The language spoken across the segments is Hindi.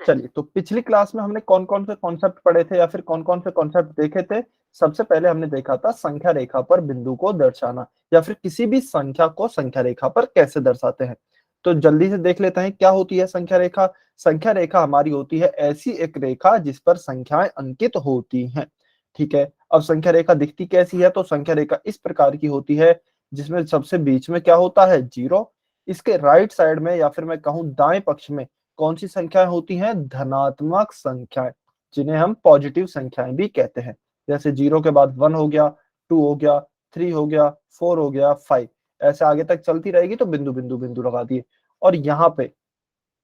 चलिए, तो पिछली क्लास में हमने कौन-कौन से कॉन्सेप्ट पढ़े थे या फिर कौन-कौन से कॉन्सेप्ट देखे थे? सबसे पहले हमने देखा था संख्या रेखा पर बिंदु को दर्शाना या फिर किसी भी संख्या को संख्या रेखा पर कैसे दर्शाते हैं। तो जल्दी से देख लेते हैं क्या होती है संख्या रेखा? संख्या रेखा हमारी होती है ऐसी एक रेखा जिस पर संख्याएँ अंकित होती हैं, ठीक है? अब संख्या रेखा दिखती कैसी है? तो संख्या रेखा इस प्रकार की होती है जिसमें सबसे बीच में क्या होता है? 0, इसके राइट साइड में या फिर मैं कहूँ दाएँ पक्ष में कौन सी संख्याएं होती हैं? धनात्मक संख्याएं, जिन्हें हम पॉजिटिव संख्याएं भी कहते हैं। जैसे 0 के बाद 1 हो गया, 2 हो गया, 3 हो गया, 4 हो गया, 5, ऐसे आगे तक चलती रहेगी तो बिंदु बिंदु बिंदु लगा दिए। और यहाँ पे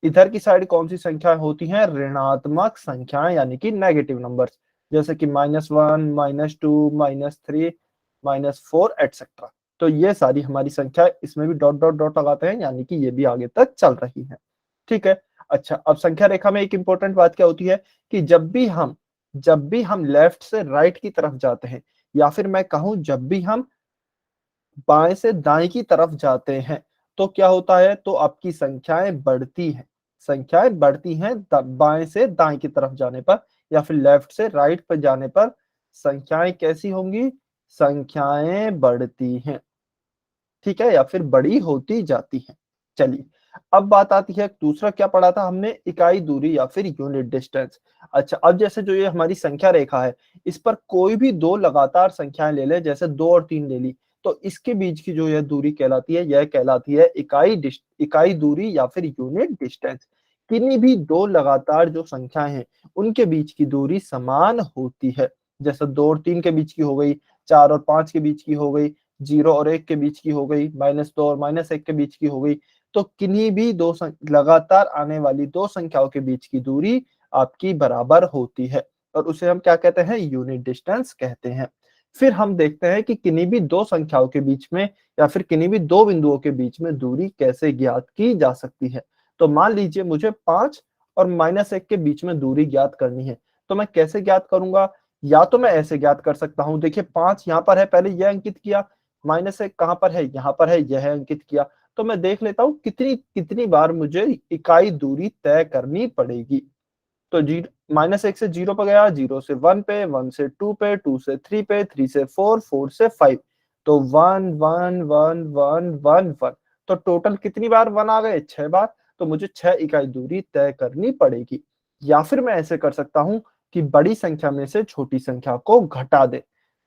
इधर की साइड कौन सी संख्याएं होती हैं? ऋणात्मक संख्याएं यानी कि नेगेटिव नंबर्स, जैसे कि -1, -2, -3, -4 एटसेट्रा। तो ये सारी हमारी संख्या, इसमें भी डॉट डॉट डॉट लगाते हैं यानी कि ये भी आगे तक चल रही है, ठीक है। अच्छा, अब संख्या रेखा में एक इंपॉर्टेंट बात क्या होती है कि जब भी हम लेफ्ट से राइट की तरफ जाते हैं या फिर मैं कहूं जब भी हम बाएं से दाएं की तरफ जाते हैं तो क्या होता है? तो आपकी संख्याएं बढ़ती हैं, संख्याएं बढ़ती हैं बाएं से दाएं की तरफ जाने पर या फिर लेफ्ट से राइट पर जाने पर संख्याएं कैसी होंगी? संख्याएं बढ़ती हैं, ठीक है, या फिर बड़ी होती जाती हैं। चलिए, अब बात आती है दूसरा क्या पढ़ा था हमने? इकाई दूरी या फिर यूनिट डिस्टेंस। अच्छा, अब जैसे जो ये हमारी संख्या रेखा है, इस पर कोई भी दो लगातार संख्याएं ले लें, जैसे 2 और 3 ले ली, तो इसके बीच की जो यह दूरी कहलाती है, यह कहलाती है इकाई दूरी या फिर यूनिट डिस्टेंस। किन्हीं भी दो लगातार जो संख्याएं हैं, उनके बीच की दूरी समान होती है। जैसे 2 और 3 के बीच की हो गई, 4 और 5 के बीच की हो गई, 0 और 1 के बीच की हो गई, -2 और -1 के बीच की हो गई। तो किन्हीं भी लगातार आने वाली दो संख्याओं के बीच की दूरी आपकी बराबर होती है और उसे हम क्या कहते हैं? यूनिट डिस्टेंस कहते हैं। फिर हम देखते हैं कि किन्हीं भी दो संख्याओं के बीच में या फिर किन्हीं भी दो बिंदुओं के बीच में दूरी कैसे ज्ञात की जा सकती है। तो मान लीजिए मुझे 5 और -1 के बीच में दूरी ज्ञात करनी है, तो मैं कैसे ज्ञात करूंगा? या तो मैं ऐसे ज्ञात कर सकता हूं, देखिए 5 यहाँ पर है, पहले यह अंकित किया, -1 कहाँ पर है? यहाँ पर है, यह अंकित किया। तो मैं देख लेता हूँ कितनी कितनी बार मुझे इकाई दूरी तय करनी पड़ेगी। तो जी -1 से 0 पे गया, 0 से 1 पे, 1 से 2 पे, 2 से 3 पे, 3 से 4, 4 से 5। तो 1 1 1 1 1 1, तो टोटल कितनी बार 1 आ गए? 6 बार। तो मुझे 6 इकाई दूरी तय करनी पड़ेगी। या फिर मैं ऐसे कर सकता हूँ कि बड़ी संख्या में से छोटी संख्या को घटा दे।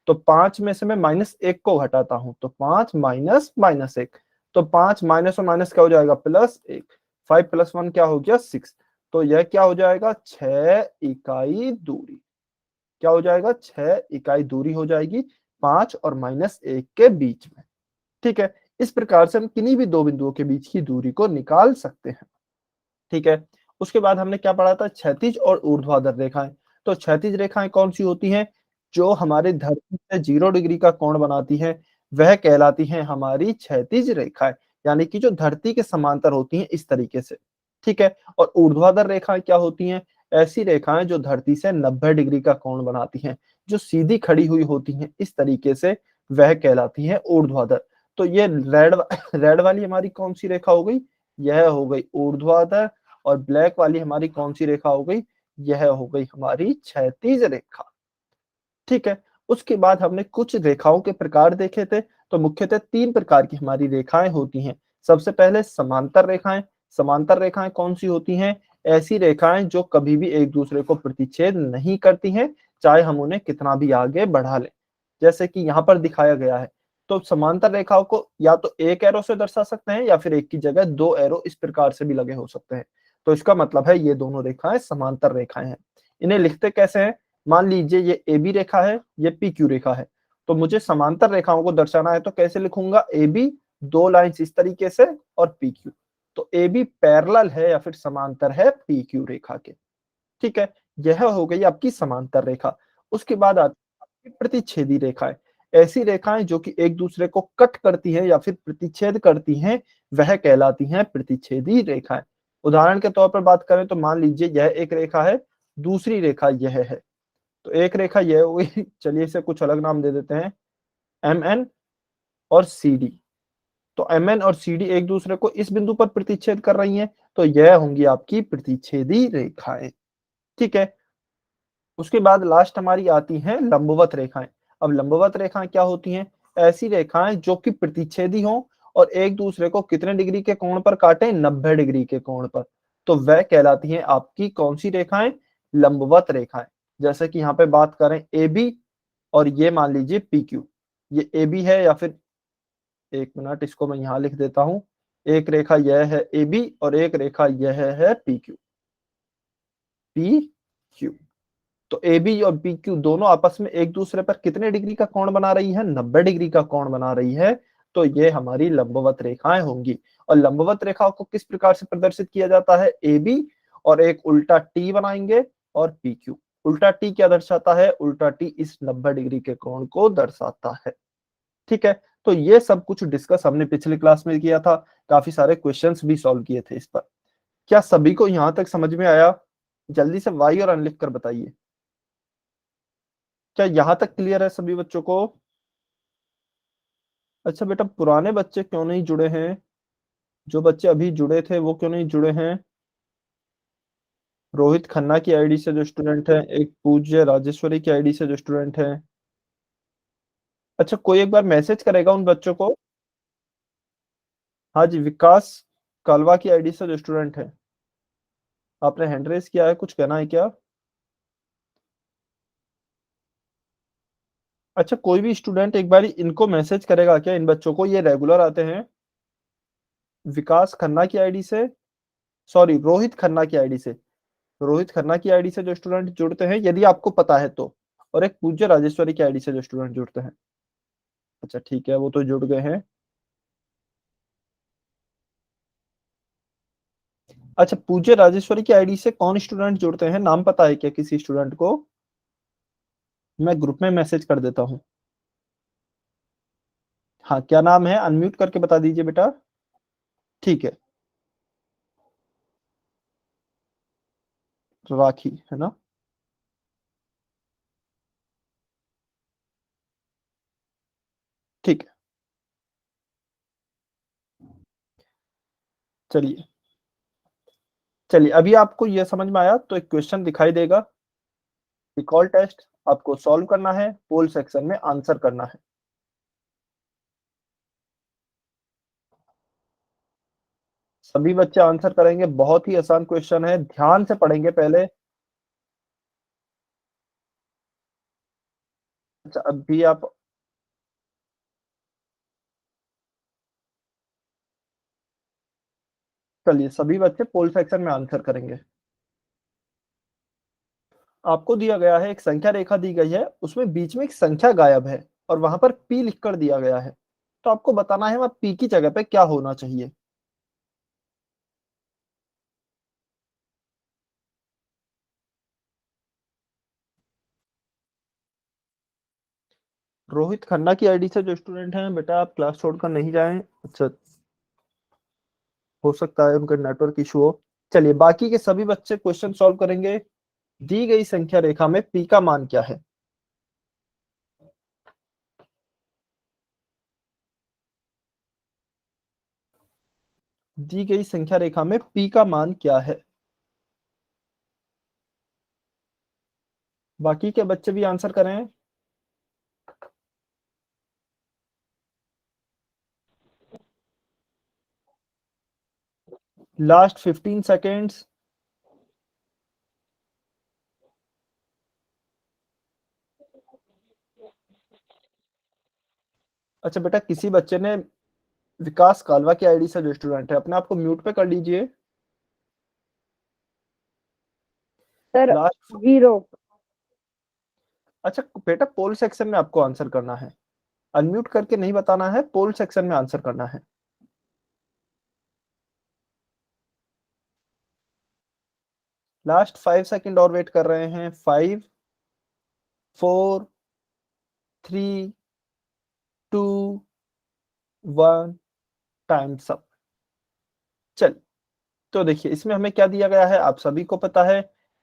तो 5 में से मैं -1 को घटाता हूँ, तो 5 माइनस -1, तो 5 माइनस और माइनस क्या हो जाएगा? +1। 5 + 1 क्या हो गया? 6। तो यह क्या हो जाएगा? 6 इकाई दूरी। क्या हो जाएगा? 6 इकाई दूरी हो जाएगी 5 और -1 के बीच में, ठीक है। इस प्रकार से हम किन्हीं भी दो बिंदुओं के बीच की दूरी को निकाल सकते हैं, ठीक है। उसके बाद हमने क्या पढ़ा था? क्षैतिज और ऊर्ध्वाधर रेखाएं। तो क्षैतिज रेखाएं कौन सी होती हैं? जो हमारे धरती से 0 डिग्री का कोण बनाती हैं, वह कहलाती हैं हमारी क्षैतिज रेखाएं, यानी कि जो धरती के समांतर होती हैं इस तरीके से, ठीक है। और ऊर्ध्वाधर रेखाएं क्या होती हैं? ऐसी रेखाएं जो धरती से 90 डिग्री का कोण बनाती हैं, जो सीधी खड़ी हुई होती हैं इस तरीके से, वह कहलाती हैं ऊर्ध्वाधर। तो ये रेड वाली हमारी कौन सी रेखा हो गई? यह हो गई ऊर्ध्वाधर। और ब्लैक वाली हमारी कौन सी रेखा हो गई? यह हो गई हमारी क्षैतिज रेखा, ठीक है। उसके बाद हमने कुछ रेखाओं के प्रकार देखे थे। तो मुख्यतः 3 प्रकार की हमारी रेखाएं होती हैं। सबसे पहले समांतर रेखाएं। समांतर रेखाएं कौन सी होती हैं? ऐसी रेखाएं जो कभी भी एक दूसरे को प्रतिच्छेद नहीं करती हैं, चाहे हम उन्हें कितना भी आगे बढ़ा लें, जैसे कि यहाँ पर दिखाया गया है। तो समांतर रेखाओं को या तो एक एरो से दर्शा सकते हैं या फिर एक की जगह 2 एरो इस प्रकार से भी लगे हो सकते हैं। तो इसका मतलब है ये दोनों रेखाएं समांतर रेखाएं हैं। इन्हें लिखते कैसे हैं? मान लीजिए ये ए बी रेखा है, ये पी क्यू रेखा है। तो मुझे समांतर रेखाओं को दर्शाना है तो कैसे लिखूंगा? ए बी, 2 लाइंस इस तरीके से, और पी क्यू। तो ए बी पैरेलल है या फिर समांतर है पी क्यू रेखा के, ठीक है। यह हो गई आपकी समांतर रेखा। उसके बाद आती है आपकी प्रतिच्छेदी रेखाएं। ऐसी रेखाएं जो कि एक दूसरे को कट करती हैं या फिर प्रतिच्छेद करती हैं, वह कहलाती हैं प्रतिच्छेदी रेखाएं। उदाहरण के तौर पर बात करें तो मान लीजिए यह एक रेखा है, दूसरी रेखा यह है। तो एक रेखा यह हो गई, चलिए इसे कुछ अलग नाम दे देते हैं, एम एन और सी डी, तो MN और CD एक दूसरे को इस बिंदु पर प्रतिच्छेद कर रही हैं, तो यह होंगी आपकी प्रतिच्छेदी रेखाएं। ठीक है। उसके बाद लास्ट हमारी आती हैं लंबवत रेखाएं। अब लंबवत रेखाएं क्या होती हैं? ऐसी रेखाएं जो कि प्रतिच्छेदी हों और एक दूसरे को कितने डिग्री के कोण पर काटें? 90 डिग्री के कोण पर। तो वह कहलाती हैं आपकी कौन सी रेखाएं? लंबवत रेखाएं। जैसे कि यहाँ पे बात करें AB और ये मान लीजिए PQ। ये AB है, या फिर एक मिनट इसको मैं यहाँ लिख देता हूं। एक रेखा यह है AB और एक रेखा यह है PQ। PQ। तो AB और PQ दोनों आपस में एक दूसरे पर कितने डिग्री का कोण बना रही है? 90 डिग्री का कोण बना रही है। तो ये हमारी लंबवत रेखाएं होंगी। और लंबवत रेखाओं को किस प्रकार से प्रदर्शित किया जाता है? AB और एक उल्टा T बनाएंगे और PQ। उल्टा T क्या दर्शाता है? उल्टा T इस 90 डिग्री के कोण को दर्शाता है। ठीक है। तो ये सब कुछ डिस्कस हमने पिछली क्लास में किया था। काफी सारे क्वेश्चंस भी सॉल्व किए थे इस पर। क्या सभी को यहां तक समझ में आया? जल्दी से वाई और अन लिख कर बताइए। क्या यहां तक क्लियर है सभी बच्चों को? अच्छा बेटा, पुराने बच्चे क्यों नहीं जुड़े हैं? जो बच्चे अभी जुड़े थे वो क्यों नहीं जुड़े हैं? रोहित खन्ना की आईडी से जो स्टूडेंट है, एक पूज्य राजेश्वरी की आईडी से जो स्टूडेंट है। अच्छा, कोई एक बार मैसेज करेगा उन बच्चों को। हाँ जी, विकास कालवा की आईडी से जो स्टूडेंट है। आपने हैंड रेस किया है, कुछ कहना है क्या? अच्छा, कोई भी स्टूडेंट एक बार इनको मैसेज करेगा क्या, इन बच्चों को? ये रेगुलर आते हैं। विकास खन्ना की आईडी से, सॉरी रोहित खन्ना की आईडी से। रोहित खन्ना की आईडी से जो स्टूडेंट जुड़ते हैं, यदि आपको पता है तो। और एक पूज्य राजेश्वरी की आईडी से जो स्टूडेंट जुड़ते हैं। अच्छा ठीक है, वो तो जुड़ गए हैं। अच्छा, पूज्य राजेश्वरी की आईडी से कौन स्टूडेंट जुड़ते हैं, नाम पता है क्या किसी स्टूडेंट को? मैं ग्रुप में मैसेज कर देता हूँ। हाँ, क्या नाम है? अनम्यूट करके बता दीजिए बेटा। ठीक है। राखी है ना? ठीक है। चलिए चलिए, अभी आपको यह समझ में आया तो एक क्वेश्चन दिखाई देगा। रिकॉल टेस्ट आपको सॉल्व करना है, पोल सेक्शन में आंसर करना है। सभी बच्चे आंसर करेंगे। बहुत ही आसान क्वेश्चन है, ध्यान से पढ़ेंगे पहले। अच्छा, अभी आप चलिए, सभी बच्चे पोल सेक्शन में आंसर करेंगे। आपको दिया गया है, एक संख्या रेखा दी गई है, उसमें बीच में एक संख्या गायब है और वहां पर पी लिखकर दिया गया है। तो आपको बताना है वहां पी की जगह पे क्या होना चाहिए। रोहित खन्ना की आईडी से जो स्टूडेंट हैं, बेटा आप क्लास छोड़कर नहीं जाएं। अच्छा, हो सकता है उनका नेटवर्क इशू हो। चलिए, बाकी के सभी बच्चे क्वेश्चन सॉल्व करेंगे। दी गई संख्या रेखा में पी का मान क्या है? दी गई संख्या रेखा में पी का मान क्या है? बाकी के बच्चे भी आंसर करें। Last 15 seconds. अच्छा बेटा, किसी बच्चे ने, विकास कालवा की आईडी से जो स्टूडेंट है, अपने आप को म्यूट पे कर लीजिए। Sir last. 0। अच्छा बेटा, पोल सेक्शन में आपको आंसर करना है, अनम्यूट करके नहीं बताना है, पोल सेक्शन में आंसर करना है। लास्ट 5 सेकंड और वेट कर रहे हैं। 5, 4, 3, 2, 1। Times up. चल, तो देखिए इसमें हमें क्या दिया गया है, आप सभी को पता है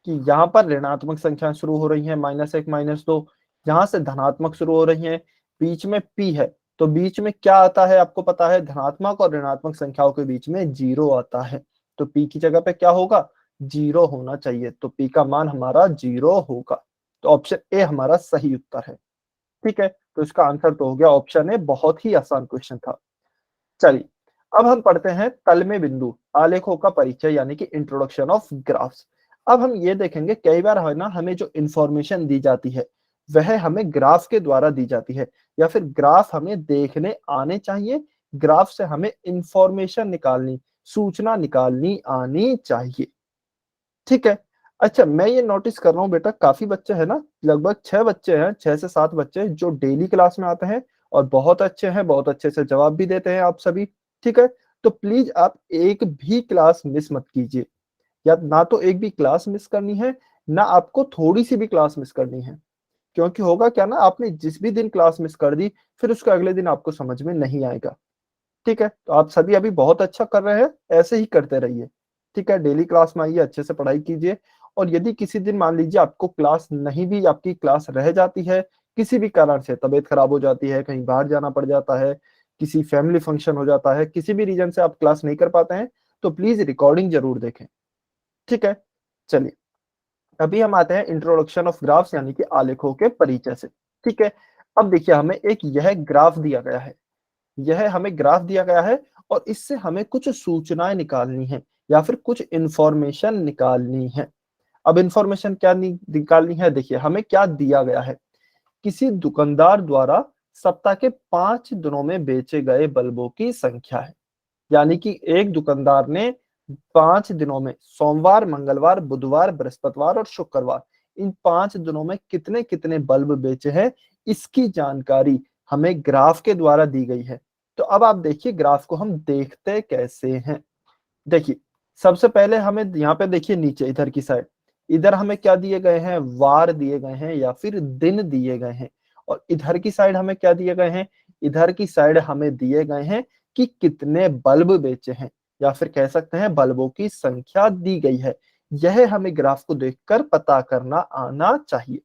कि यहाँ पर ऋणात्मक संख्या शुरू हो रही है, -1, -2। यहाँ से धनात्मक शुरू हो रही है, बीच में पी है। तो बीच में क्या आता है आपको पता है, धनात्मक और ऋणात्मक संख्याओं के बीच में 0 आता है। तो p की जगह पे क्या होगा, 0 होना चाहिए। तो p का मान हमारा 0 होगा। तो ऑप्शन ए हमारा सही उत्तर है। ठीक है, तो इसका आंसर तो हो गया ऑप्शन ए। बहुत ही आसान क्वेश्चन था। चलिए अब हम पढ़ते हैं तल में बिंदु आलेखों का परिचय यानी कि इंट्रोडक्शन ऑफ ग्राफ्स। अब हम ये देखेंगे कई बार है ना, हमें जो इंफॉर्मेशन दी जाती है वह हमें ग्राफ के द्वारा दी जाती है, या फिर ग्राफ हमें देखने आने चाहिए। ग्राफ से हमें इंफॉर्मेशन निकालनी, सूचना निकालनी आनी चाहिए। ठीक है। अच्छा, मैं ये नोटिस कर रहा हूँ बेटा, काफी बच्चे हैं ना, लगभग 6 बच्चे हैं, 6 से 7 बच्चे जो डेली क्लास में आते हैं और बहुत अच्छे हैं, बहुत अच्छे से जवाब भी देते हैं आप सभी। ठीक है, तो प्लीज आप एक भी क्लास मिस मत कीजिए, या ना तो एक भी क्लास मिस करनी है, ना आपको थोड़ी सी भी क्लास मिस करनी है। क्योंकि होगा क्या ना, आपने जिस भी दिन क्लास मिस कर दी फिर उसका अगले दिन आपको समझ में नहीं आएगा। ठीक है, तो आप सभी अभी बहुत अच्छा कर रहे हैं, ऐसे ही करते रहिए। ठीक है, डेली क्लास में आइए, अच्छे से पढ़ाई कीजिए। और यदि किसी दिन मान लीजिए आपको क्लास नहीं भी, आपकी क्लास रह जाती है, किसी भी कारण से तबीयत खराब हो जाती है, कहीं बाहर जाना पड़ जाता है, किसी फैमिली फंक्शन हो जाता है, किसी भी रीजन से आप क्लास नहीं कर पाते हैं, तो प्लीज रिकॉर्डिंग जरूर देखें। ठीक है, चलिए अभी हम आते हैं इंट्रोडक्शन ऑफ ग्राफ्स यानी कि आलेखों के परिचय से। ठीक है, अब देखिए हमें एक यह ग्राफ दिया गया है, यह हमें ग्राफ दिया गया है, और इससे हमें कुछ सूचनाएं निकालनी है या फिर कुछ इंफॉर्मेशन निकालनी है। अब इंफॉर्मेशन क्या निकालनी है, देखिए हमें क्या दिया गया है। किसी दुकानदार द्वारा सप्ताह के 5 दिनों में बेचे गए बल्बों की संख्या है। यानी कि एक दुकानदार ने 5 दिनों में, सोमवार, मंगलवार, बुधवार, बृहस्पतिवार और शुक्रवार, इन 5 दिनों में कितने कितने बल्ब बेचे हैं, इसकी जानकारी हमें ग्राफ के द्वारा दी गई है। तो अब आप देखिए ग्राफ को हम देखते कैसे हैं। देखिए सबसे पहले हमें यहाँ पे देखिए नीचे इधर की साइड, इधर हमें क्या दिए गए हैं, वार दिए गए हैं या फिर दिन दिए गए हैं। और इधर की साइड हमें क्या दिए गए हैं, इधर की साइड हमें दिए गए हैं कि कितने बल्ब बेचे हैं, या फिर कह सकते हैं बल्बों की संख्या दी गई है। यह हमें ग्राफ को देखकर पता करना आना चाहिए।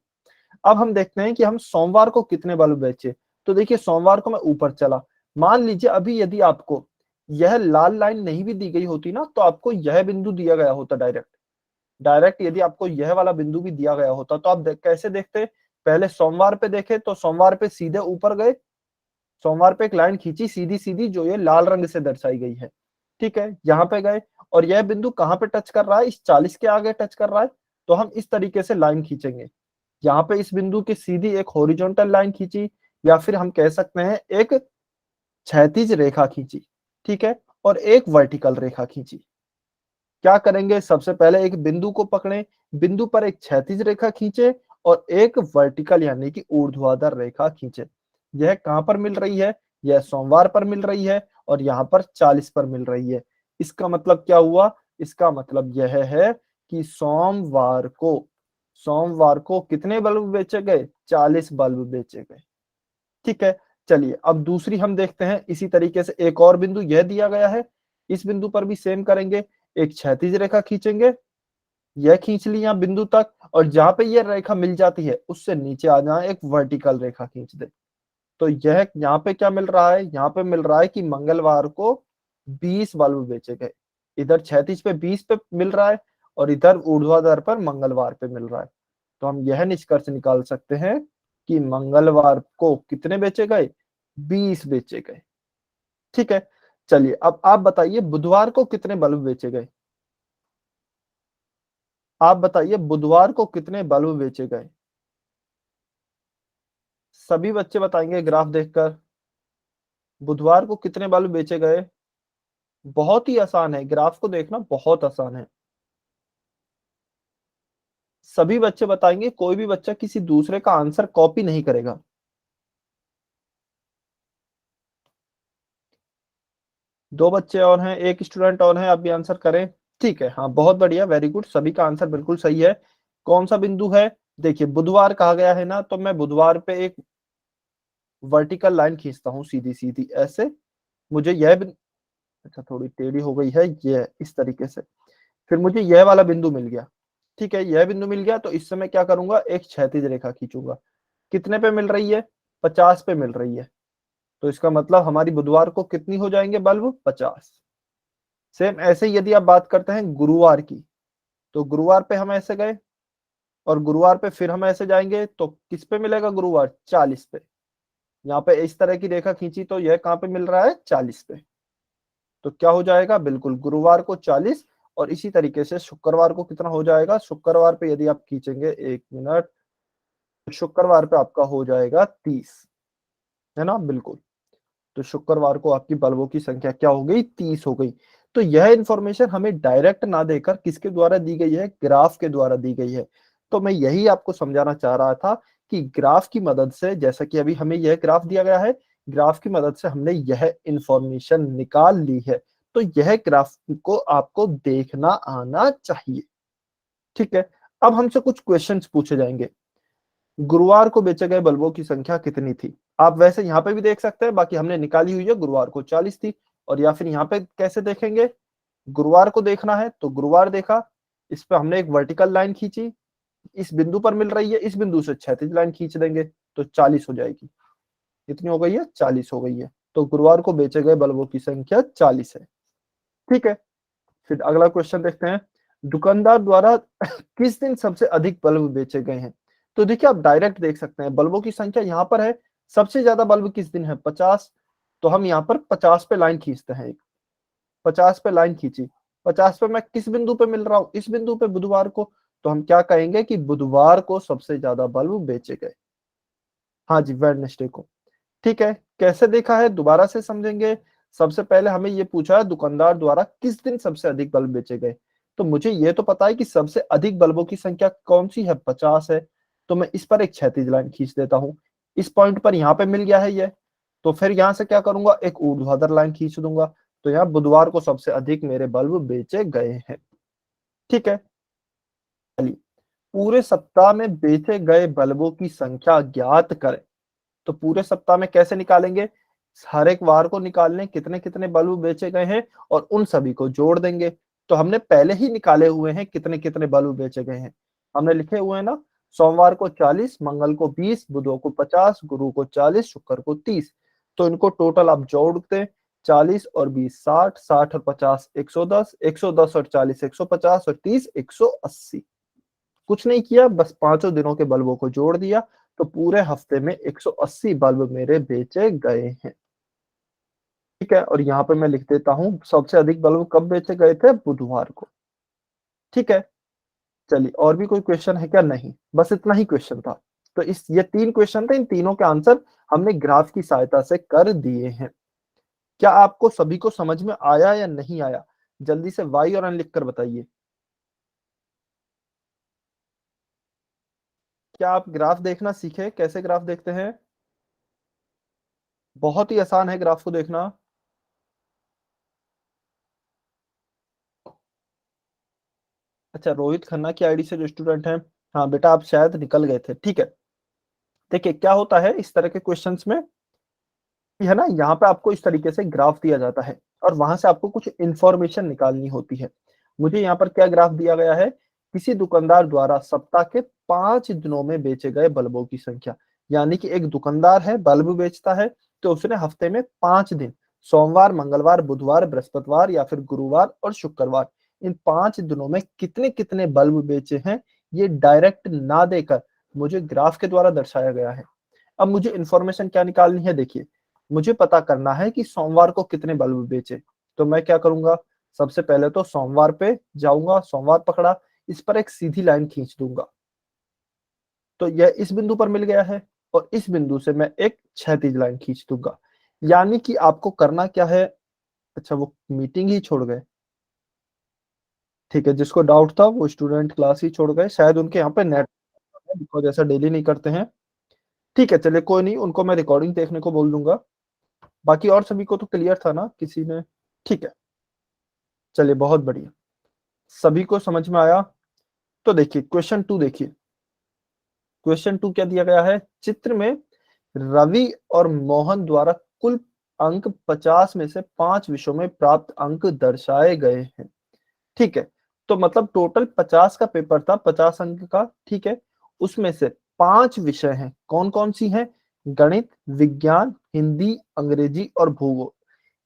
अब हम देखते हैं कि हम सोमवार को कितने बल्ब बेचे। तो देखिए सोमवार को मैं ऊपर चला, मान लीजिए अभी यदि आपको यह लाल लाइन नहीं भी दी गई होती ना, तो आपको यह बिंदु दिया गया होता डायरेक्ट। डायरेक्ट यदि आपको यह वाला बिंदु भी दिया गया होता तो आप कैसे देखते, पहले सोमवार पे देखे तो सोमवार पे सीधे ऊपर गए, सोमवार पे एक लाइन खींची सीधी सीधी जो ये लाल रंग से दर्शाई गई है। ठीक है, यहाँ पे गए और यह बिंदु कहाँ पे टच कर रहा है, इस 40 के आगे टच कर रहा है। तो हम इस तरीके से लाइन खींचेंगे, यहाँ पे इस बिंदु की सीधी एक हॉरिजॉन्टल लाइन खींची, या फिर हम कह सकते हैं एक क्षैतिज रेखा खींची। ठीक है, और एक वर्टिकल रेखा खींची। क्या करेंगे, सबसे पहले एक बिंदु को पकड़े, बिंदु पर एक क्षैतिज रेखा खींचे और एक वर्टिकल यानी कि ऊर्ध्वाधर रेखा खींचे। यह कहां पर मिल रही है, यह सोमवार पर मिल रही है और यहाँ पर 40 पर मिल रही है। इसका मतलब क्या हुआ, इसका मतलब यह है कि सोमवार को कितने बल्ब बेचे गए, 40 बल्ब बेचे गए। ठीक है, चलिए अब दूसरी हम देखते हैं। इसी तरीके से एक और बिंदु यह दिया गया है, इस बिंदु पर भी सेम करेंगे, एक क्षैतिज रेखा खींचेंगे, यह खींच ली यहाँ बिंदु तक, और जहां पे यह रेखा मिल जाती है उससे नीचे आ जाए एक वर्टिकल रेखा खींच दे। तो यह यहाँ पे क्या मिल रहा है, यहाँ पे मिल रहा है कि मंगलवार को 20 बल्ब बेचे गए। इधर क्षैतिज पे 20 पे मिल रहा है और इधर ऊर्ध्वाधर पर मंगलवार पे मिल रहा है। तो हम यह निष्कर्ष निकाल सकते हैं कि मंगलवार को कितने बेचे गए, 20 बेचे गए। ठीक है, चलिए अब आप बताइए बुधवार को कितने बल्ब बेचे गए, आप बताइए बुधवार को कितने बल्ब बेचे गए। सभी बच्चे बताएंगे ग्राफ देखकर, बुधवार को कितने बल्ब बेचे गए। बहुत ही आसान है, ग्राफ को देखना बहुत आसान है। सभी बच्चे बताएंगे, कोई भी बच्चा किसी दूसरे का आंसर कॉपी नहीं करेगा। दो बच्चे और हैं, एक स्टूडेंट और है, आप भी आंसर करें। ठीक है, हाँ बहुत बढ़िया, वेरी गुड, सभी का आंसर बिल्कुल सही है। कौन सा बिंदु है, देखिए बुधवार कहा गया है ना, तो मैं बुधवार पे एक वर्टिकल लाइन खींचता हूँ सीधी सीधी ऐसे, मुझे अच्छा थोड़ी टेढ़ी हो गई है, ये इस तरीके से, फिर मुझे यह वाला बिंदु मिल गया। ठीक है, यह बिंदु मिल गया, तो इससे मैं क्या करूंगा, एक क्षैतिज रेखा खींचूंगा। कितने पे मिल रही है, 50 पे मिल रही है। तो इसका मतलब हमारी बुधवार को कितनी हो जाएंगे बल्ब? 50। सेम ऐसे ही यदि आप बात करते हैं गुरुवार की, तो गुरुवार पे हम ऐसे गए और गुरुवार पे फिर हम ऐसे जाएंगे, तो किस पे मिलेगा गुरुवार? 40 पे। यहाँ पे इस तरह की रेखा खींची तो यह कहाँ पे मिल रहा है? 40 पे। तो क्या हो जाएगा? बिल्कुल गुरुवार को 40, और इसी तरीके से शुक्रवार को कितना हो जाएगा? शुक्रवार पे यदि आप खींचेंगे, 1 मिनट, तो शुक्रवार पे आपका हो जाएगा 30, है ना? बिल्कुल। तो शुक्रवार को आपकी बल्बों की संख्या क्या हो गई? 30 हो गई। तो यह इंफॉर्मेशन हमें डायरेक्ट ना देकर किसके द्वारा दी गई है? ग्राफ के द्वारा दी गई है। तो मैं यही आपको समझाना चाह रहा था कि ग्राफ की मदद से, जैसा कि अभी हमें यह ग्राफ दिया गया है, ग्राफ की मदद से हमने यह इंफॉर्मेशन निकाल ली है। तो यह ग्राफ को आपको देखना आना चाहिए। ठीक है, अब हमसे कुछ क्वेश्चंस पूछे जाएंगे। गुरुवार को बेचे गए बल्बों की संख्या कितनी थी? आप वैसे यहाँ पे भी देख सकते हैं, बाकी हमने निकाली हुई है, गुरुवार को 40 थी। और या फिर यहाँ पे कैसे देखेंगे? गुरुवार को देखना है तो गुरुवार देखा, इस पे हमने एक वर्टिकल लाइन खींची, इस बिंदु पर मिल रही है, इस बिंदु से क्षैतिज लाइन खींच देंगे तो 40 हो जाएगी। कितनी हो गई है? 40 हो गई है। तो गुरुवार को बेचे गए बल्बों की संख्या 40 है। ठीक है, फिर अगला क्वेश्चन देखते हैं। दुकानदार द्वारा किस दिन सबसे अधिक बल्ब बेचे गए हैं? तो देखिए, आप डायरेक्ट देख सकते हैं, बल्बों की संख्या यहाँ पर है, सबसे ज्यादा बल्ब किस दिन है? 50। तो हम यहाँ पर 50 पे लाइन खींचते हैं, 50 पे लाइन खींची, 50 पे मैं किस बिंदु पे मिल रहा हूँ? इस बिंदु पे, बुधवार को। तो हम क्या कहेंगे कि बुधवार को सबसे ज्यादा बल्ब बेचे गए। हाँ जी, वेडनेसडे को। ठीक है, कैसे देखा है दोबारा से समझेंगे। सबसे पहले हमें ये पूछा है दुकानदार द्वारा किस दिन सबसे अधिक बल्ब बेचे गए। तो मुझे ये तो पता है कि सबसे अधिक बल्बों की संख्या कौन सी है? 50 है। तो मैं इस पर एक क्षैतिज लाइन खींच देता हूँ, इस पॉइंट पर यहाँ पे मिल गया है ये। तो फिर यहाँ से क्या करूंगा? एक ऊर्ध्वाधर लाइन खींच दूंगा। तो यहाँ बुधवार को सबसे अधिक मेरे बल्ब बेचे गए हैं। ठीक है, चलिए, पूरे सप्ताह में बेचे गए बल्बों की संख्या ज्ञात करें। तो पूरे सप्ताह में कैसे निकालेंगे? हर एक वार को निकाल लें कितने कितने बल्ब बेचे गए हैं और उन सभी को जोड़ देंगे। तो हमने पहले ही निकाले हुए हैं कितने कितने बल्ब बेचे गए हैं, हमने लिखे हुए हैं ना। सोमवार को 40, मंगल को 20, बुधवार को 50, गुरु को 40, शुक्र को 30। तो इनको टोटल आप जोड़ दें, 40 और 20 60, 60 और 50 110, 110 और 40 150 और 30 180। कुछ नहीं किया, बस पांचों दिनों के बल्बों को जोड़ दिया, तो पूरे हफ्ते में 180 बल्ब मेरे बेचे गए हैं। ठीक है, और यहाँ पे मैं लिख देता हूँ सबसे अधिक बल्ब कब बेचे गए थे? बुधवार को। ठीक है, चलिए, और भी कोई क्वेश्चन है क्या? नहीं, बस इतना ही क्वेश्चन था। तो ये 3 क्वेश्चन थे, इन तीनों के आंसर हमने ग्राफ की सहायता से कर दिए हैं। क्या आपको सभी को समझ में आया या नहीं आया? जल्दी से वाई और एन लिख कर बताइए। क्या आप ग्राफ देखना सीखे? कैसे ग्राफ देखते हैं? बहुत ही आसान है ग्राफ को देखना। अच्छा, रोहित खन्ना की आईडी से जो स्टूडेंट हैं, हाँ बेटा आप शायद निकल गए थे। ठीक है, देखिए क्या होता है इस तरह के क्वेश्चंस में, है ना, यहाँ पे आपको इस तरीके से ग्राफ दिया जाता है और वहां से आपको कुछ इंफॉर्मेशन निकालनी होती है। मुझे यहाँ पर क्या ग्राफ दिया गया है? किसी दुकानदार द्वारा सप्ताह के 5 दिनों में बेचे गए बल्बों की संख्या। यानी कि एक दुकानदार है, बल्ब बेचता है, तो उसने हफ्ते में 5 दिन, सोमवार, मंगलवार, बुधवार, बृहस्पतिवार या फिर गुरुवार और शुक्रवार, इन 5 दिनों में कितने कितने बल्ब बेचे हैं, ये डायरेक्ट ना देकर मुझे ग्राफ के द्वारा दर्शाया गया है। अब मुझे इंफॉर्मेशन क्या निकालनी है? देखिए, मुझे पता करना है कि सोमवार को कितने बल्ब बेचे। तो मैं क्या करूंगा? सबसे पहले तो सोमवार पे जाऊंगा, सोमवार पकड़ा, इस पर एक सीधी लाइन खींच दूंगा, तो यह इस बिंदु पर मिल गया है, और इस बिंदु से मैं एक क्षैतिज लाइन खींच दूंगा। यानी कि आपको करना क्या है? अच्छा, वो मीटिंग ही छोड़ गए। ठीक है, जिसको डाउट था वो स्टूडेंट क्लास ही छोड़ गए, शायद उनके यहाँ पे नेट, बिकॉज ऐसा डेली नहीं करते हैं। ठीक है, चलिए कोई नहीं, उनको मैं रिकॉर्डिंग देखने को बोल दूंगा। बाकी और सभी को तो क्लियर था ना किसी ने? ठीक है, चलिए बहुत बढ़िया, सभी को समझ में आया। तो देखिए क्वेश्चन 2 देखिए, क्वेश्चन 2 क्या दिया गया है? चित्र में रवि और मोहन द्वारा कुल अंक 50 में से 5 विषयों में प्राप्त अंक दर्शाए गए हैं। ठीक है, तो मतलब टोटल 50 का पेपर था, 50 अंक का। ठीक है, उसमें से 5 विषय हैं, कौन कौन सी हैं? गणित, विज्ञान, हिंदी, अंग्रेजी और भूगोल,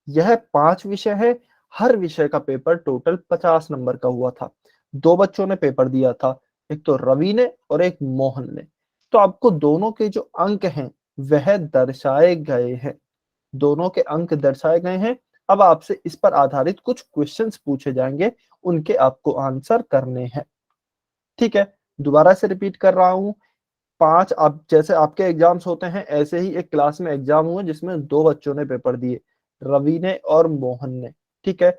यह 5 विषय है। हर विषय का पेपर टोटल 50 नंबर का हुआ था। 2 बच्चों ने पेपर दिया था, एक तो रवि ने और एक मोहन ने। तो आपको दोनों के जो अंक हैं वह दर्शाए गए हैं, दोनों के अंक दर्शाए गए हैं। अब आपसे इस पर आधारित कुछ क्वेश्चंस पूछे जाएंगे, उनके आपको आंसर करने हैं। ठीक है, दोबारा से रिपीट कर रहा हूं। 5 आप जैसे आपके एग्जाम्स होते हैं ऐसे ही एक क्लास में एग्जाम हुए जिसमें 2 बच्चों ने पेपर दिए, रवि ने और मोहन ने। ठीक है,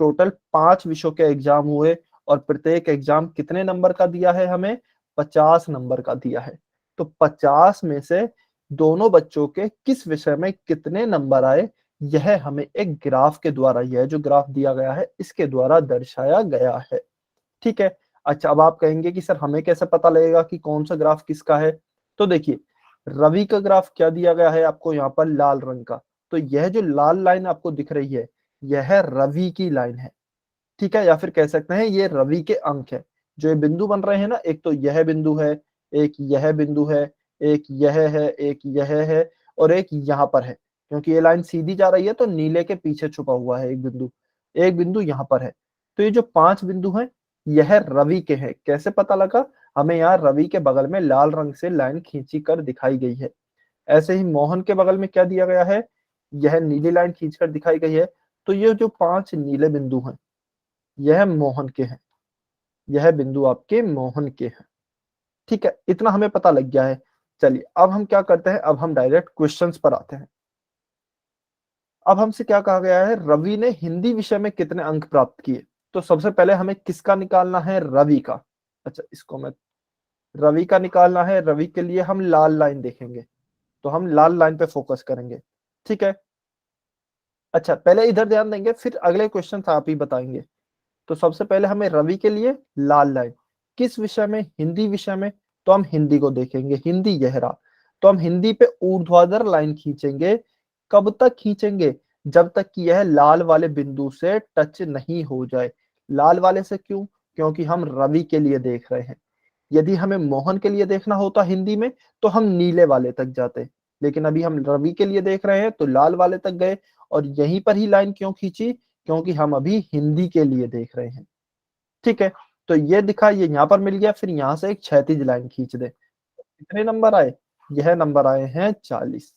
टोटल 5 विषयों के एग्जाम हुए और प्रत्येक एग्जाम कितने नंबर का दिया है हमें? 50 नंबर का दिया है। तो 50 में से दोनों बच्चों के किस विषय में कितने नंबर आए, यह हमें एक ग्राफ के द्वारा, यह जो ग्राफ दिया गया है इसके द्वारा दर्शाया गया है। ठीक है, अच्छा अब आप कहेंगे कि सर हमें कैसे पता लगेगा कि कौन सा ग्राफ किसका है? तो देखिए, रवि का ग्राफ क्या दिया गया है आपको यहाँ पर लाल रंग का। तो यह जो लाल लाइन आपको दिख रही है यह रवि की लाइन है। ठीक है, या फिर कह सकते हैं ये रवि के अंक है। जो ये बिंदु बन रहे हैं ना, एक तो यह बिंदु है, एक यह बिंदु है, एक यह है, एक यह है और एक यहाँ पर है। क्योंकि ये लाइन सीधी जा रही है तो नीले के पीछे छुपा हुआ है एक बिंदु यहाँ पर है। तो ये जो 5 बिंदु हैं यह रवि के हैं। कैसे पता लगा? हमें यहाँ रवि के बगल में लाल रंग से लाइन खींची कर दिखाई गई है। ऐसे ही मोहन के बगल में क्या दिया गया है? यह नीली लाइन खींचकर दिखाई गई है। तो ये जो 5 नीले बिंदु हैं यह मोहन के हैं, यह बिंदु आपके मोहन के हैं। ठीक है, इतना हमें पता लग गया है। चलिए अब हम क्या करते हैं, अब हम डायरेक्ट क्वेश्चंस पर आते हैं। अब हमसे क्या कहा गया है, रवि ने हिंदी विषय में कितने अंक प्राप्त किए? तो सबसे पहले हमें किसका निकालना है? रवि का। अच्छा, इसको मैं रवि का निकालना है। रवि के लिए हम लाल लाइन देखेंगे, तो हम लाल लाइन पे फोकस करेंगे। ठीक है, अच्छा पहले इधर ध्यान देंगे फिर अगले क्वेश्चन आप ही बताएंगे। तो सबसे पहले हमें रवि के लिए लाल लाइन किस विषय में? हिंदी विषय में। तो हम हिंदी को देखेंगे, हिंदी यह रहा। तो हम हिंदी पे ऊर्ध्वाधर लाइन खींचेंगे। कब तक खींचेंगे? जब तक कि यह लाल वाले बिंदु से टच नहीं हो जाए। लाल वाले से क्यों? क्योंकि हम रवि के लिए देख रहे हैं। यदि हमें मोहन के लिए देखना होता हिंदी में तो हम नीले वाले तक जाते, लेकिन अभी हम रवि के लिए देख रहे हैं तो लाल वाले तक गए। और यहीं पर ही लाइन क्यों खींची? क्योंकि हम अभी हिंदी के लिए देख रहे हैं। ठीक है, तो ये दिखा, ये यहाँ पर मिल गया। फिर यहाँ से एक क्षैतिज लाइन खींच दे। कितने नंबर आए? यह नंबर आए हैं 40।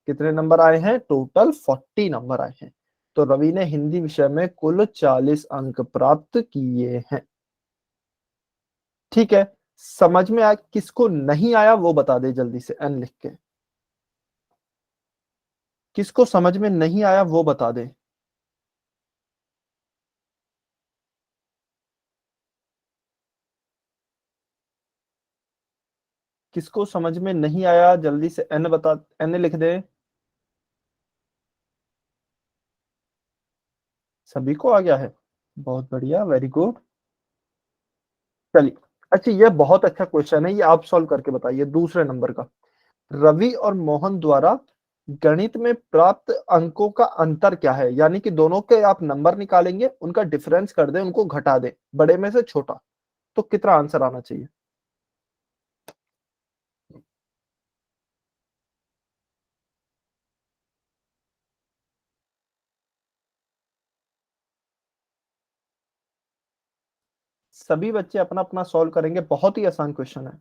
कितने नंबर आए हैं? टोटल 40 नंबर आए हैं। तो रवि ने हिंदी विषय में कुल 40 अंक प्राप्त किए हैं। ठीक है, समझ में आया? किसको नहीं आया वो बता दे जल्दी से एन लिख के। किसको समझ में नहीं आया वो बता दे। किसको समझ में नहीं आया जल्दी से एन बता, एन लिख दे। सभी को आ गया है? बहुत बढ़िया, वेरी गुड। चलिए, अच्छा ये बहुत अच्छा क्वेश्चन है, ये आप सॉल्व करके बताइए दूसरे नंबर का। रवि और मोहन द्वारा गणित में प्राप्त अंकों का अंतर क्या है? यानी कि दोनों के आप नंबर निकालेंगे, उनका डिफरेंस कर दें, उनको घटा दें, बड़े में से छोटा, तो कितना आंसर आना चाहिए? सभी बच्चे अपना अपना सॉल्व करेंगे, बहुत ही आसान क्वेश्चन है।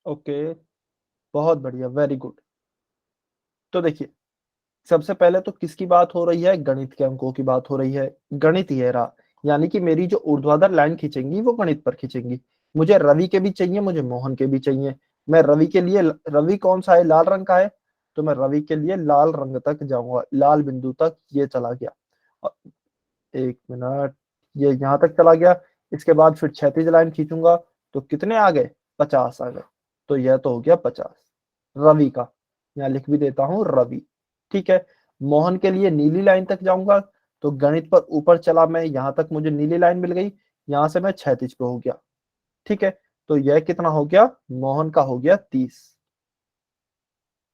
ओके, बहुत बढ़िया, वेरी गुड। तो देखिए, सबसे पहले तो किसकी बात हो रही है? गणित के अंकों की बात हो रही है। गणित ये रहा, यानी कि मेरी जो ऊर्ध्वाधर लाइन खींचेंगी वो गणित पर खींचेंगी। मुझे रवि के भी चाहिए, मुझे मोहन के भी चाहिए। मैं रवि के लिए, रवि कौन सा है? लाल रंग का है। तो मैं रवि के लिए लाल रंग तक जाऊंगा, लाल बिंदु तक ये चला गया। एक मिनट, ये यहां तक चला गया। इसके बाद फिर क्षैतिज लाइन खींचूंगा तो कितने आ गए? 50 आ गए। तो यह तो हो गया 50 रवि का। यहाँ लिख भी देता हूं रवि। ठीक है, मोहन के लिए नीली लाइन तक जाऊंगा। तो गणित पर ऊपर चला मैं, यहां तक मुझे नीली लाइन मिल गई। यहां से मैं क्षैतिज पे हो गया। ठीक है, तो यह कितना हो गया, मोहन का हो गया 30।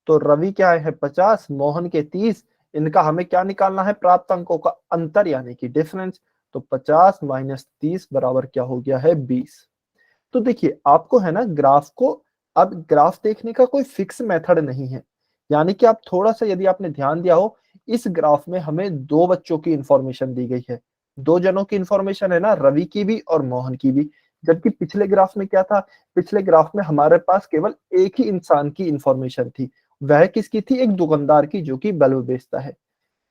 तो रवि क्या है 50, मोहन के 30। इनका हमें क्या निकालना है, प्राप्त अंकों का अंतर यानी कि डिफरेंस। तो 50 माइनस 30 बराबर क्या हो गया है 20। तो देखिए आपको है ना ग्राफ को, अब ग्राफ देखने का कोई फिक्स मेथड नहीं है, यानी कि आप थोड़ा सा यदि आपने ध्यान दिया हो, इस ग्राफ में हमें दो बच्चों की इंफॉर्मेशन दी गई है, दो जनों की इंफॉर्मेशन है ना, रवि की भी और मोहन की भी। जबकि पिछले ग्राफ में क्या था, पिछले ग्राफ में हमारे पास केवल एक ही इंसान की इंफॉर्मेशन थी, वह किसकी थी, एक दुकानदार की जो कि बल्ब बेचता है।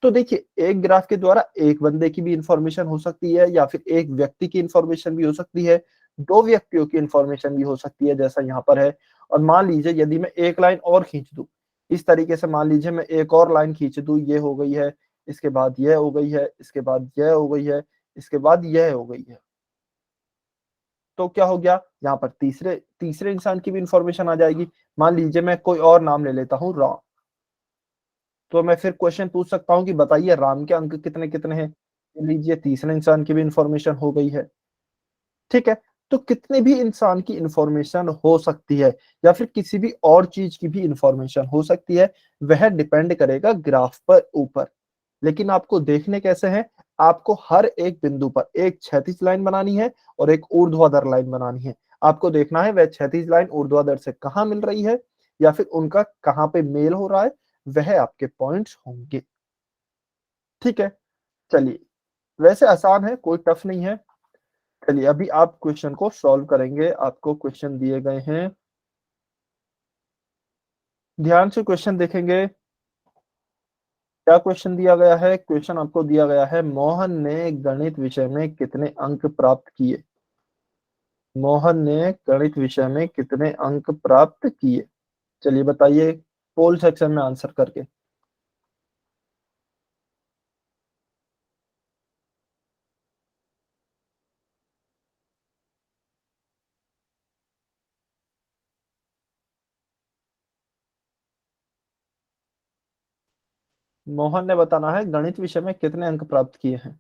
तो देखिए एक ग्राफ के द्वारा एक बंदे की भी इंफॉर्मेशन हो सकती है, या फिर एक व्यक्ति की इंफॉर्मेशन भी हो सकती है, दो व्यक्तियों की इंफॉर्मेशन भी हो सकती है जैसा यहाँ पर है। और मान लीजिए यदि मैं एक लाइन और खींच दूं, इस तरीके से मान लीजिए मैं एक और लाइन खींच दूं, ये हो गई है, इसके बाद यह हो गई है, इसके बाद यह हो गई है, इसके बाद यह हो गई है। तो क्या हो गया, यहाँ पर तीसरे तीसरे इंसान की भी इंफॉर्मेशन आ जाएगी। मान लीजिए मैं कोई और नाम ले लेता हूँ राम, तो मैं फिर क्वेश्चन पूछ सकता हूँ कि बताइए राम के अंक कितने कितने हैं। लीजिए तीसरे इंसान की भी इंफॉर्मेशन हो गई है। ठीक है, तो कितने भी इंसान की इंफॉर्मेशन हो सकती है, या फिर किसी भी और चीज की भी इंफॉर्मेशन हो सकती है, वह डिपेंड करेगा ग्राफ पर ऊपर। लेकिन आपको देखने कैसे हैं, आपको हर एक बिंदु पर एक क्षैतिज लाइन बनानी है और एक ऊर्ध्वाधर लाइन बनानी है। आपको देखना है वह क्षैतिज लाइन ऊर्ध्वाधर से कहाँ मिल रही है, या फिर उनका कहाँ पे मेल हो रहा है, वह आपके पॉइंट्स होंगे। ठीक है, चलिए, वैसे आसान है, कोई टफ नहीं है। चलिए अभी आप क्वेश्चन को सॉल्व करेंगे, आपको क्वेश्चन दिए गए हैं, ध्यान से क्वेश्चन देखेंगे। क्या क्वेश्चन दिया गया है, क्वेश्चन आपको दिया गया है, मोहन ने गणित विषय में कितने अंक प्राप्त किए। मोहन ने गणित विषय में कितने अंक प्राप्त किए, चलिए बताइए पोल सेक्शन में आंसर करके। मोहन ने बताना है गणित विषय में कितने अंक प्राप्त किए हैं।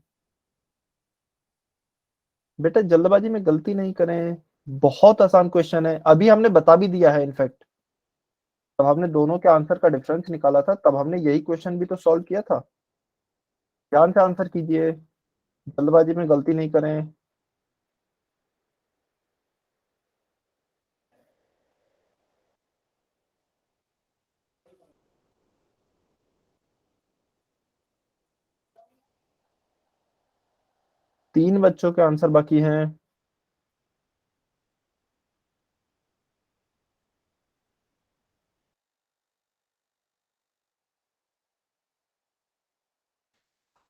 बेटा जल्दबाजी में गलती नहीं करें, बहुत आसान क्वेश्चन है, अभी हमने बता भी दिया है इनफैक्ट। तब हमने दोनों के आंसर का डिफरेंस निकाला था, तब हमने यही क्वेश्चन भी तो सॉल्व किया था। ध्यान से आंसर कीजिए, जल्दबाजी में गलती नहीं करें। तीन बच्चों के आंसर बाकी हैं।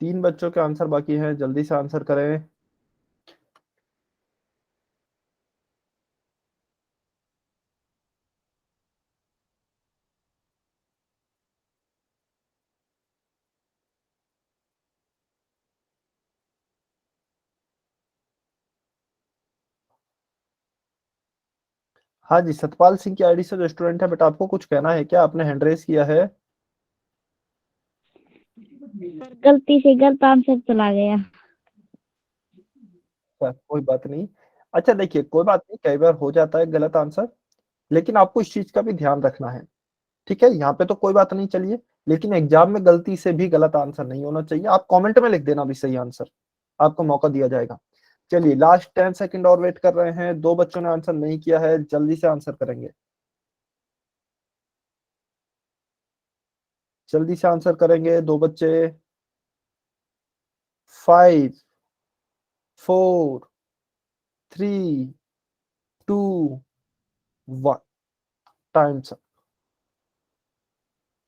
तीन बच्चों के आंसर बाकी हैं, जल्दी से आंसर करें। हाँ जी, सतपाल सिंह की आईडी से जो स्टूडेंट है, बेटा आपको कुछ कहना है क्या, आपने हैंड रेस किया है। सर गलती से गलत आंसर चला गया। अच्छा, कोई बात नहीं। अच्छा देखिए कोई बात नहीं, कई बार हो जाता है गलत आंसर, लेकिन आपको इस चीज का भी ध्यान रखना है। ठीक है, यहाँ पे तो कोई बात नहीं, चलिए, लेकिन एग्जाम में गलती से भी गलत आंसर नहीं होना चाहिए। आप कमेंट में लिख देना भी सही आंसर, आपको मौका दिया जाएगा। चलिए लास्ट 10 सेकंड और वेट कर रहे हैं, दो बच्चों ने आंसर नहीं किया है, जल्दी से आंसर करेंगे, जल्दी से आंसर करेंगे दो बच्चे। 5, 4, 3, 2, 1, टाइम।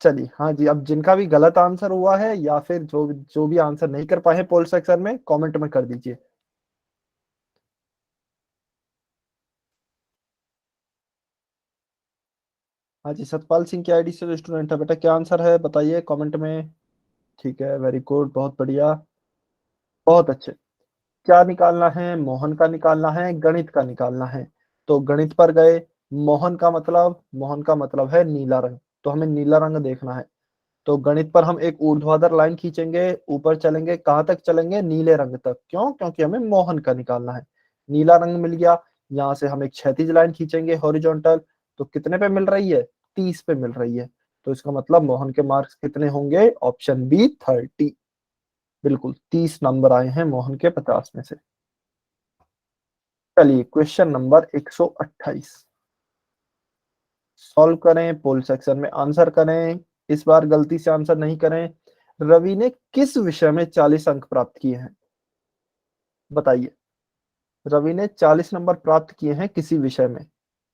चलिए हाँ जी, अब जिनका भी गलत आंसर हुआ है, या फिर जो जो भी आंसर नहीं कर पाए पोल सेक्शन में, कमेंट में कर दीजिए। हाँ जी, सतपाल सिंह की आईडी से जो स्टूडेंट है, बेटा क्या आंसर है बताइए कमेंट में। ठीक है, वेरी गुड, बहुत बढ़िया, बहुत अच्छे। क्या निकालना है, मोहन का निकालना है, गणित का निकालना है। तो गणित पर गए, मोहन का मतलब है नीला रंग, तो हमें नीला रंग देखना है। तो गणित पर हम एक ऊर्ध्वाधर लाइन खींचेंगे, ऊपर चलेंगे, कहाँ तक चलेंगे, नीले रंग तक। क्यों, क्योंकि हमें मोहन का निकालना है। नीला रंग मिल गया, यहाँ से हम एक क्षैतिज लाइन खींचेंगे हॉरिजॉन्टल, तो कितने पे मिल रही है? 30 पे मिल रही है। तो इसका मतलब मोहन के मार्क्स कितने होंगे? Option B 30। बिल्कुल 30 नंबर आए हैं मोहन के 50 में से। चलिए क्वेश्चन नंबर 128 सॉल्व करें, पोल सेक्शन में आंसर करें। इस बार गलती से आंसर नहीं करें। रवि ने किस विषय में 40 अंक प्राप्त किए हैं? बताइए। रवि ने 40 नंबर प्राप्त किए हैं किसी विषय में,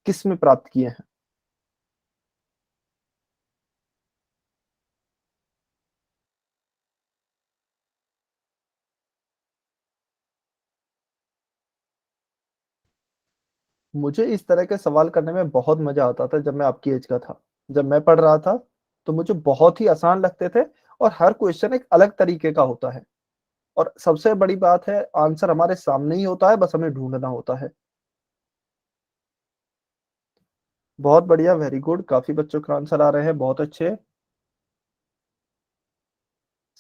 किस में प्राप्त किए हैं? मुझे इस तरह के सवाल करने में बहुत मजा आता था जब मैं आपकी एज का था। जब मैं पढ़ रहा था तो मुझे बहुत ही आसान लगते थे, और हर क्वेश्चन एक अलग तरीके का होता है। और सबसे बड़ी बात है, आंसर हमारे सामने ही होता है, बस हमें ढूंढना होता है। बहुत बढ़िया, वेरी गुड, काफी बच्चों का आंसर आ रहे हैं, बहुत अच्छे।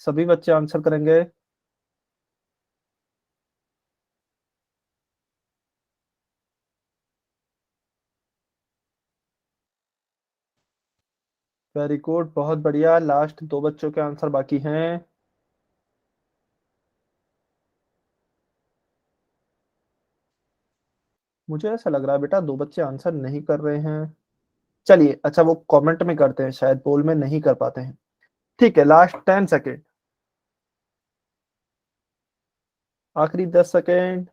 सभी बच्चे आंसर करेंगे। वेरी गुड, बहुत बढ़िया, लास्ट दो बच्चों के आंसर बाकी हैं। मुझे ऐसा लग रहा है बेटा दो बच्चे आंसर नहीं कर रहे हैं। चलिए अच्छा, वो कमेंट में करते हैं, शायद पोल में नहीं कर पाते हैं। ठीक है, लास्ट 10 सेकेंड, आखिरी 10 सेकेंड।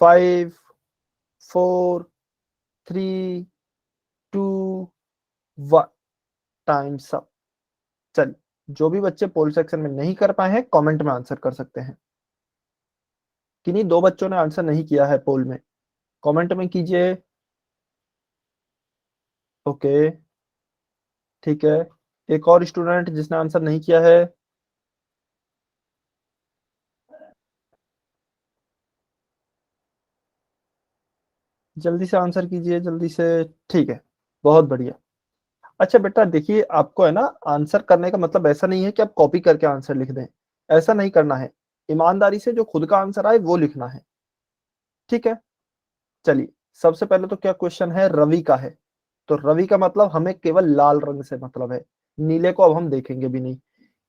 5, 4, 3, 2, 1, times up. चलिए, जो भी बच्चे पोल सेक्शन में नहीं कर पाए हैं कमेंट में आंसर कर सकते हैं। किन्हीं दो बच्चों ने आंसर नहीं किया है पोल में, कमेंट में कीजिए। ओके, ठीक है। एक और स्टूडेंट जिसने आंसर नहीं किया है। जल्दी से आंसर कीजिए, जल्दी से। ठीक है, बहुत बढ़िया। अच्छा बेटा देखिए, आपको है ना, आंसर करने का मतलब ऐसा नहीं है कि आप कॉपी करके आंसर लिख दें। ऐसा नहीं करना है। ईमानदारी से जो खुद का आंसर आए वो लिखना है। ठीक है। चलिए, सबसे पहले तो क्या क्वेश्चन है? रवि का है। तो रवि का मतलब हमें केवल लाल रंग से मतलब है, नीले को अब हम देखेंगे भी नहीं।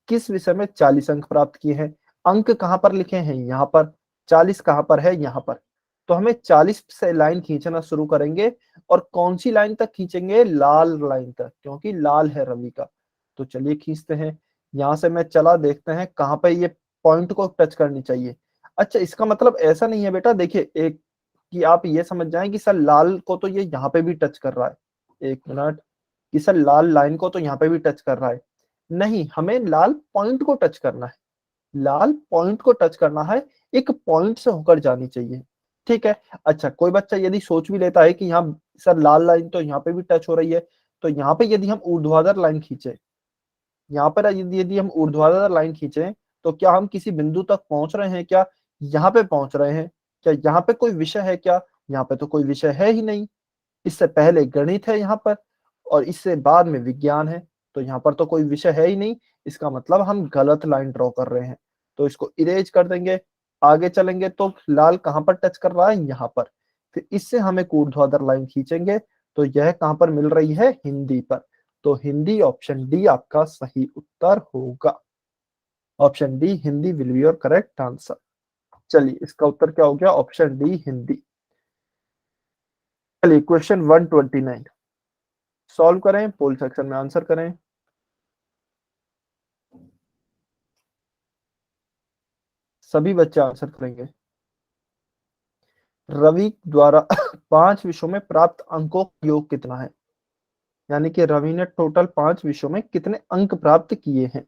किस विषय में 40 अंक प्राप्त किए हैं? अंक कहां पर लिखे हैं? यहाँ पर। 40 कहां पर है? यहाँ पर। तो हमें 40 से लाइन खींचना शुरू करेंगे। और कौन सी लाइन तक खींचेंगे? लाल लाइन तक, क्योंकि लाल है रवि का। तो चलिए खींचते हैं। यहां से मैं चला, देखते हैं कहां पे ये पॉइंट को टच करनी चाहिए। अच्छा, इसका मतलब ऐसा नहीं है बेटा, देखिए एक, कि आप ये समझ जाएं कि सर लाल को तो ये यहाँ पे भी टच कर रहा है। एक मिनट, कि सर लाल लाइन को तो यहाँ पे भी टच कर रहा है। नहीं, हमें लाल पॉइंट को टच करना है। लाल पॉइंट को टच करना है, एक पॉइंट से होकर जानी चाहिए। ठीक है। अच्छा, कोई बच्चा यदि सोच भी लेता है कि यहाँ सर लाल लाइन तो यहाँ पे भी टच हो रही है, तो यहाँ पे यदि हम ऊर्ध्वाधर लाइन खींचे, यहाँ पर यदि यदि हम ऊर्ध्वाधर लाइन खींचे, तो क्या हम किसी बिंदु तक पहुंच रहे हैं क्या? यहाँ पे पहुंच रहे हैं क्या? यहाँ पे कोई विषय है क्या? यहाँ पे तो कोई विषय है ही नहीं। इससे पहले गणित है यहाँ पर, और इससे बाद में विज्ञान है। तो यहाँ पर तो कोई विषय है ही नहीं। इसका मतलब हम गलत लाइन ड्रॉ कर रहे हैं। तो इसको इरेज कर देंगे। आगे चलेंगे तो लाल कहाँ पर टच कर रहा है? यहाँ पर। फिर इससे हम एक ऊर्ध्वाधर लाइन खींचेंगे, तो यह कहाँ पर मिल रही है? हिंदी पर। तो हिंदी, ऑप्शन डी आपका सही उत्तर होगा। Option D Hindi will be your correct answer. चलिए, इसका उत्तर क्या हो गया? Option D Hindi. चलिए क्वेश्चन 129 सॉल्व करें, पोल सेक्शन में आंसर करें। सभी बच्चे आंसर करेंगे। रवि द्वारा 5 विषयों में प्राप्त अंकों का योग कितना है? यानी कि रवि ने टोटल 5 विषयों में कितने अंक प्राप्त किए हैं?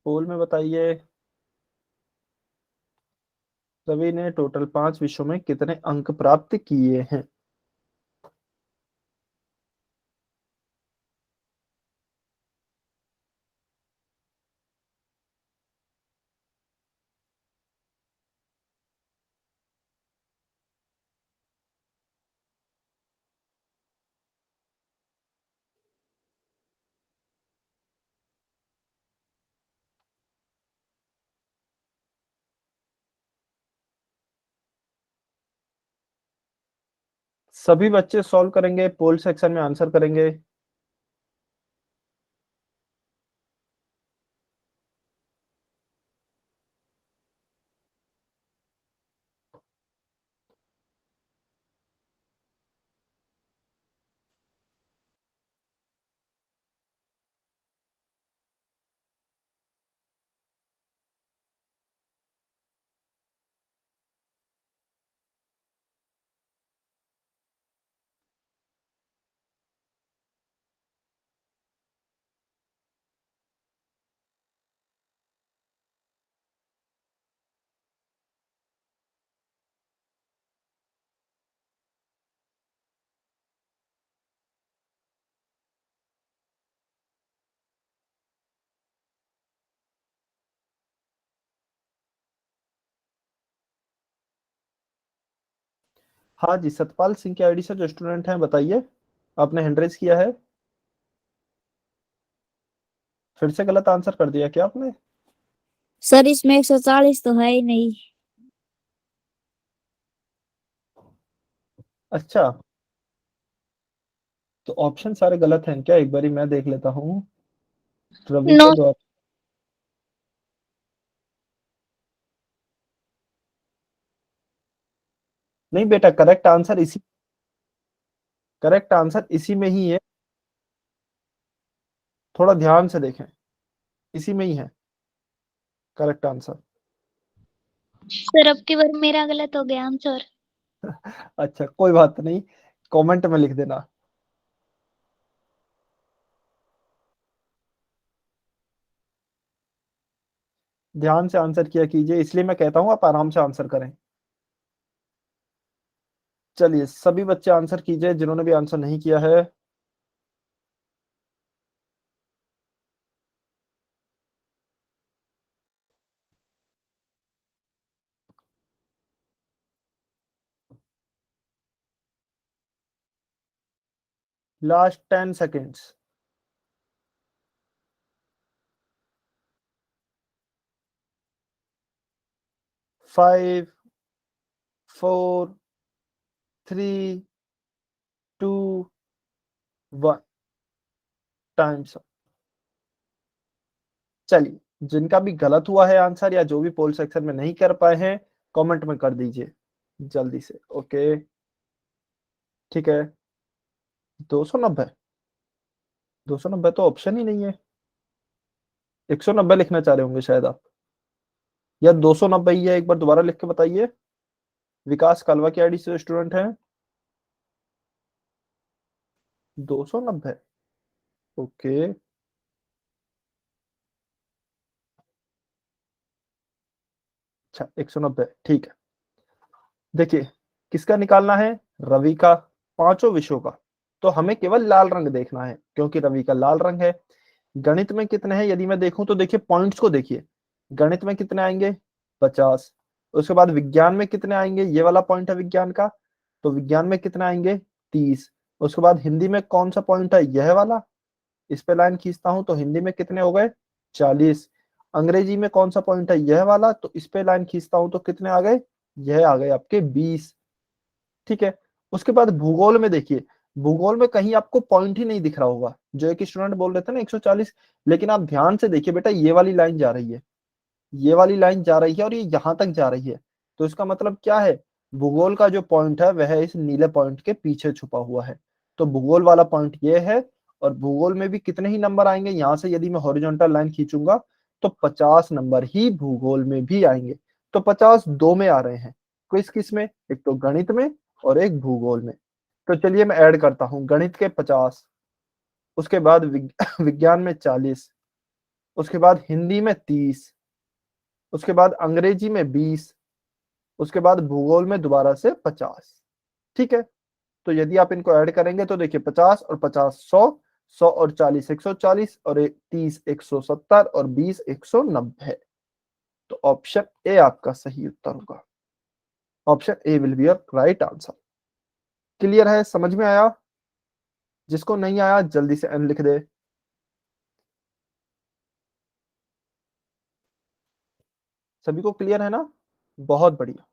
पोल में बताइए। रवि ने टोटल 5 विषयों में कितने अंक प्राप्त किए हैं? सभी बच्चे सॉल्व करेंगे, पोल सेक्शन में आंसर करेंगे। हाँ जी, सतपाल सिंह की आईडी से जो स्टूडेंट हैं बताइए, आपने हैंड रेज किया है। फिर से गलत आंसर कर दिया क्या आपने? सर इसमें 140 तो है ही नहीं। अच्छा, तो ऑप्शन सारे गलत हैं क्या? एक बारी मैं देख लेता हूँ। रवि नो। का जो नहीं बेटा, करेक्ट आंसर इसी में ही है। थोड़ा ध्यान से देखें, इसी में ही है करेक्ट आंसर। सर अब की बार मेरा गलत हो गया आंसर। अच्छा कोई बात नहीं, कमेंट में लिख देना। ध्यान से आंसर किया कीजिए, इसलिए मैं कहता हूं आप आराम से आंसर करें। चलिए सभी बच्चे आंसर कीजिए जिन्होंने भी आंसर नहीं किया है। Last 10 seconds. 5, 4, 3, 2, 1। टाइम्स। चलिए, जिनका भी गलत हुआ है आंसर या जो भी पोल सेक्शन में नहीं कर पाए हैं, कमेंट में कर दीजिए जल्दी से। ओके ठीक है। 290। 290 तो ऑप्शन ही नहीं है। 190 लिखना चाह रहे होंगे शायद आप, या 290 ही है? एक बार दोबारा लिख के बताइए। विकास कालवा की आईडी से स्टूडेंट है। 290। ओके। अच्छा 190 ठीक है। देखिए, किसका निकालना है? रवि का, पांचों विषयों का। तो हमें केवल लाल रंग देखना है क्योंकि रवि का लाल रंग है। गणित में कितने हैं यदि मैं देखूं तो देखिए पॉइंट्स को देखिए। गणित में कितने आएंगे? 50। उसके बाद विज्ञान में कितने आएंगे? ये वाला पॉइंट है विज्ञान का, तो विज्ञान में कितने आएंगे? 30। उसके बाद हिंदी में कौन सा पॉइंट है? यह वाला। इस पे लाइन खींचता हूं तो हिंदी में कितने हो गए? 40। अंग्रेजी में कौन सा पॉइंट है? यह वाला, तो इस पे लाइन खींचता हूं तो कितने आ गए? यह आ गए आपके 20। ठीक है। उसके बाद भूगोल में देखिए, भूगोल में कहीं आपको पॉइंट ही नहीं दिख रहा होगा। जो एक स्टूडेंट बोल रहे थे ना 140, लेकिन आप ध्यान से देखिए बेटा, ये वाली लाइन जा रही है, ये वाली लाइन जा रही है और ये यहां तक जा रही है। तो इसका मतलब क्या है? भूगोल का जो पॉइंट है वह इस नीले पॉइंट के पीछे छुपा हुआ है। तो भूगोल वाला पॉइंट ये है। और भूगोल में भी कितने ही नंबर आएंगे? यहां से यदि मैं हॉरिजॉन्टल लाइन खींचूंगा तो 50 नंबर ही भूगोल में भी आएंगे। तो 50 दो में आ रहे हैं। किस किस में? एक तो गणित में और एक भूगोल में। तो चलिए मैं ऐड करता हूं, गणित के 50, उसके बाद विज्ञान में 40, उसके बाद हिंदी में 30, उसके बाद अंग्रेजी में 20, उसके बाद भूगोल में दोबारा से 50। ठीक है। तो यदि आप इनको ऐड करेंगे तो देखिए 50 और 50 100, 100 और 40 140, और 30 170, और 20 190। तो ऑप्शन ए आपका सही उत्तर होगा। Option A will be your right answer. Clear है? समझ में आया? जिसको नहीं आया जल्दी से एन लिख दे। सभी को क्लियर है ना? बहुत बढ़िया।